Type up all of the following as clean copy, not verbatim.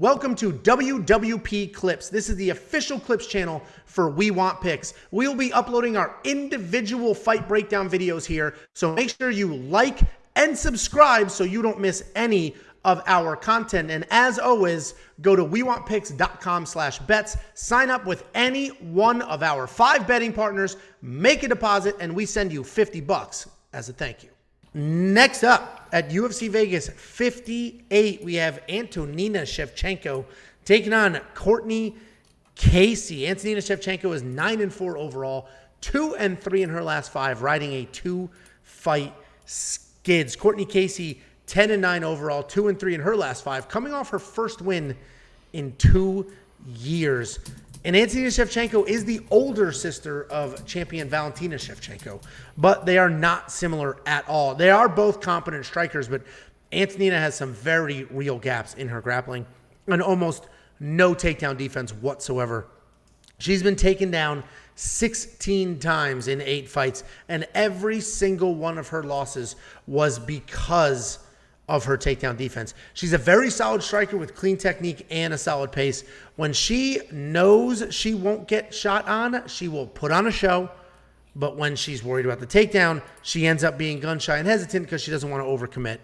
Welcome to WWP Clips. This is the official Clips channel for We Want Picks. We will be uploading our individual fight breakdown videos here, so make sure you like and subscribe so you don't miss any of our content. And as always, go to wewantpicks.com/bets, sign up with any one of our 5 betting partners, make a deposit, and we send you $50 as a thank you. Next up at UFC Vegas 58, we have Antonina Shevchenko taking on Cortney Casey. Antonina Shevchenko is 9-4 overall, 2-3 in her last 5, riding a 2-fight skids. Cortney Casey 10-9 overall, 2-3 in her last 5, coming off her first win in 2 years. And Antonina Shevchenko is the older sister of champion Valentina Shevchenko, but they are not similar at all. They are both competent strikers, but Antonina has some very real gaps in her grappling and almost no takedown defense whatsoever. She's been taken down 16 times in 8 fights, and every single one of her losses was because of her takedown defense. She's a very solid striker with clean technique and a solid pace. When she knows she won't get shot on, she will put on a show. But when she's worried about the takedown, she ends up being gun shy and hesitant because she doesn't want to overcommit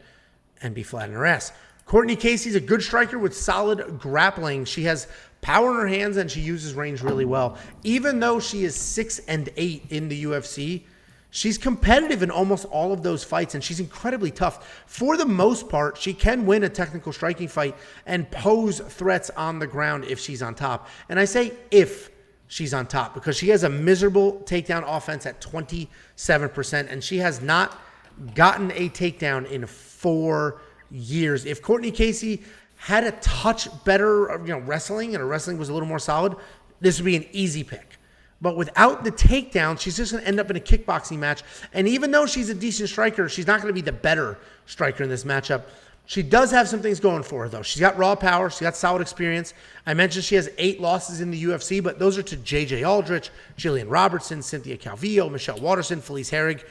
and be flat in her ass. Cortney Casey's a good striker with solid grappling. She has power in her hands and she uses range really well. Even though she is 6-8 in the UFC, she's competitive in almost all of those fights, and she's incredibly tough. For the most part, she can win a technical striking fight and pose threats on the ground if she's on top. And I say if she's on top because she has a miserable takedown offense at 27%, and she has not gotten a takedown in 4 years. If Cortney Casey had a touch better, wrestling, and her wrestling was a little more solid, this would be an easy pick. But without the takedown, she's just going to end up in a kickboxing match. And even though she's a decent striker, she's not going to be the better striker in this matchup. She does have some things going for her, though. She's got raw power. She's got solid experience. I mentioned she has 8 losses in the UFC, but those are to J.J. Aldrich, Jillian Robertson, Cynthia Calvillo, Michelle Waterson, Felice Herrig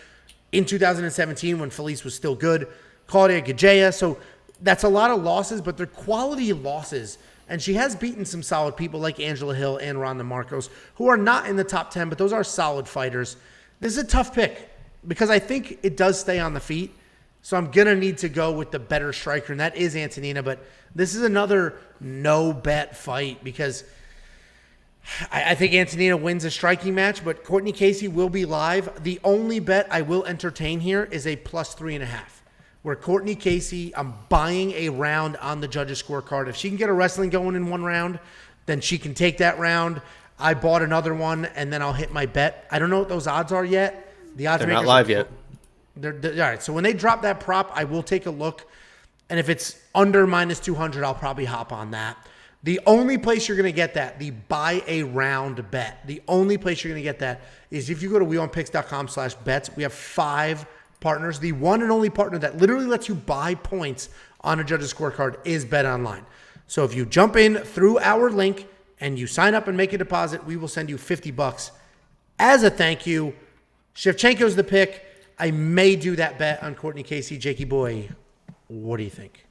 in 2017 when Felice was still good, Claudia Gadeja. So that's a lot of losses, but they're quality losses. And she has beaten some solid people like Angela Hill and Ronda Marcos, who are not in the top 10, but those are solid fighters. This is a tough pick because I think it does stay on the feet. So I'm going to need to go with the better striker, and that is Antonina. But this is another no-bet fight because I think Antonina wins a striking match, but Cortney Casey will be live. The only bet I will entertain here is a +3.5. Where Cortney Casey, I'm buying a round on the judges' scorecard. If she can get a wrestling going in 1 round, then she can take that round. I bought another one, and then I'll hit my bet. I don't know what those odds are yet. The odds They're not live yet. They're all right, so when they drop that prop, I will take a look. And if it's under -200, I'll probably hop on that. The only place you're going to get that, the buy a round bet, the only place you're going to get that is if you go to wewantpicks.com/bets. We have 5 partners. The one and only partner that literally lets you buy points on a judge's scorecard is BetOnline. So if you jump in through our link and you sign up and make a deposit, we will send you $50 as a thank you. Shevchenko's the pick. I may do that bet on Cortney Casey. Jakey boy, what do you think?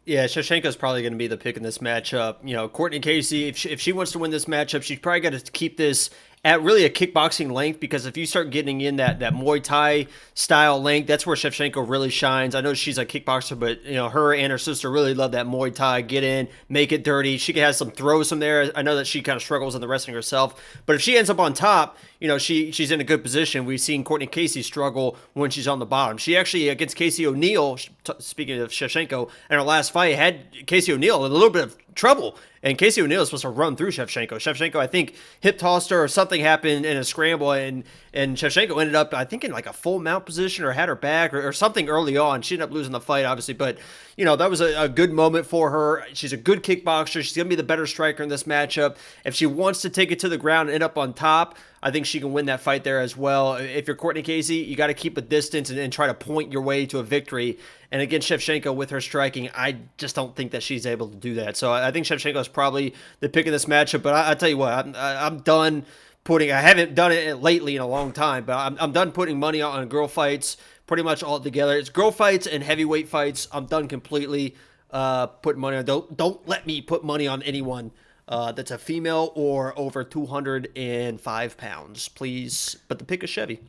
Yeah, Shevchenko's probably going to be the pick in this matchup. Cortney Casey, if she wants to win this matchup, she's probably got to keep this at really a kickboxing length, because if you start getting in that Muay Thai style length, that's where Shevchenko really shines. I know she's a kickboxer, but her and her sister really love that Muay Thai. Get in, make it dirty. She can have some throws from there. I know that she kind of struggles in the wrestling herself, but if she ends up on top, she's in a good position. We've seen Cortney Casey struggle when she's on the bottom. She actually, against Casey O'Neill, speaking of Shevchenko, in her last fight, had Casey O'Neill in a little bit of trouble. And Casey O'Neill is supposed to run through Shevchenko. Shevchenko, I think, hip tossed her or something happened in a scramble, and Shevchenko ended up, I think, in like a full mount position or had her back or something early on. She ended up losing the fight, obviously, but, that was a good moment for her. She's a good kickboxer. She's going to be the better striker in this matchup. If she wants to take it to the ground and end up on top, I think she can win that fight there as well. If you're Cortney Casey, you got to keep a distance and try to point your way to a victory. And against Shevchenko with her striking, I just don't think that she's able to do that. So I think Shevchenko is probably the pick in this matchup. But I tell you what, I'm done putting. I haven't done it lately in a long time, but I'm done putting money on girl fights pretty much all together. It's girl fights and heavyweight fights. I'm done completely. putting money on. Don't let me put money on anyone that's a female or over 205 pounds, please. But the pick is Chevy.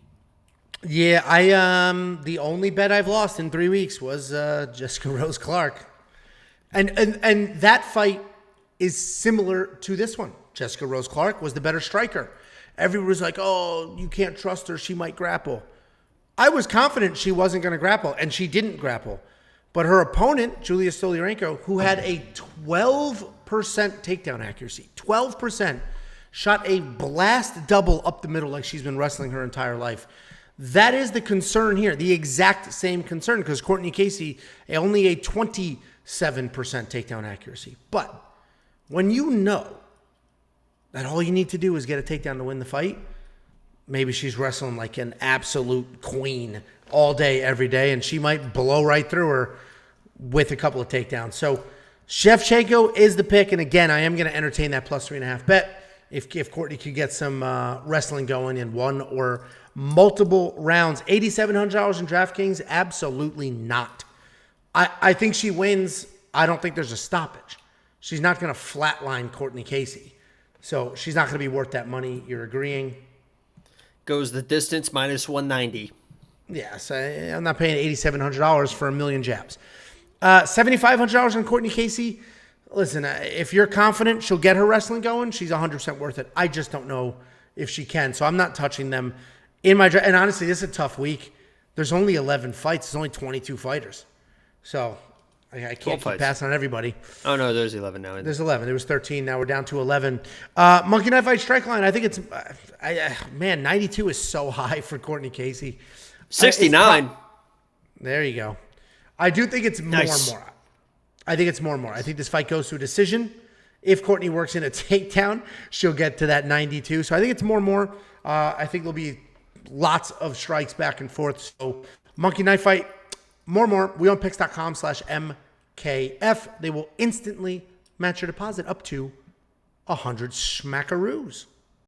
Yeah, the only bet I've lost in 3 weeks was Jessica Rose Clark. And that fight is similar to this one. Jessica Rose Clark was the better striker. Everyone was like, oh, you can't trust her. She might grapple. I was confident she wasn't going to grapple, and she didn't grapple. But her opponent, Julia Stoliarenko, who had a 12% takedown accuracy, 12%, shot a blast double up the middle like she's been wrestling her entire life. That is the concern here, the exact same concern, because Cortney Casey, only a 27% takedown accuracy. But when you know that all you need to do is get a takedown to win the fight, maybe she's wrestling like an absolute queen all day, every day, and she might blow right through her with a couple of takedowns. So Shevchenko is the pick, and again, I am going to entertain that plus 3.5 bet if Cortney could get some wrestling going in one or multiple rounds. $8,700 in DraftKings? Absolutely not. I think she wins. I don't think there's a stoppage. She's not going to flatline Cortney Casey. So she's not going to be worth that money. You're agreeing? Goes the distance, minus 190. Yes, I'm not paying $8,700 for a million jabs. $7,500 on Cortney Casey. Listen, if you're confident she'll get her wrestling going, she's 100% worth it. I just don't know if she can, so I'm not touching them in my draft. And honestly, this is a tough week. There's only 11 fights. There's only 22 fighters. So I can't keep passing on everybody. Oh, no, there's 11 now. There's 11. There was 13. Now we're down to 11. Monkey Knife Fight Strike Line. I think it's, 92 is so high for Cortney Casey. 69. There you go. I do think it's more and more. I think it's more and more. I think this fight goes to a decision. If Cortney works in a takedown, she'll get to that 92. So I think it's more and more. I think there'll be lots of strikes back and forth. So Monkey Knife Fight, more and more. WeOwnPicks.com/MKF. They will instantly match your deposit up to 100 smackaroos.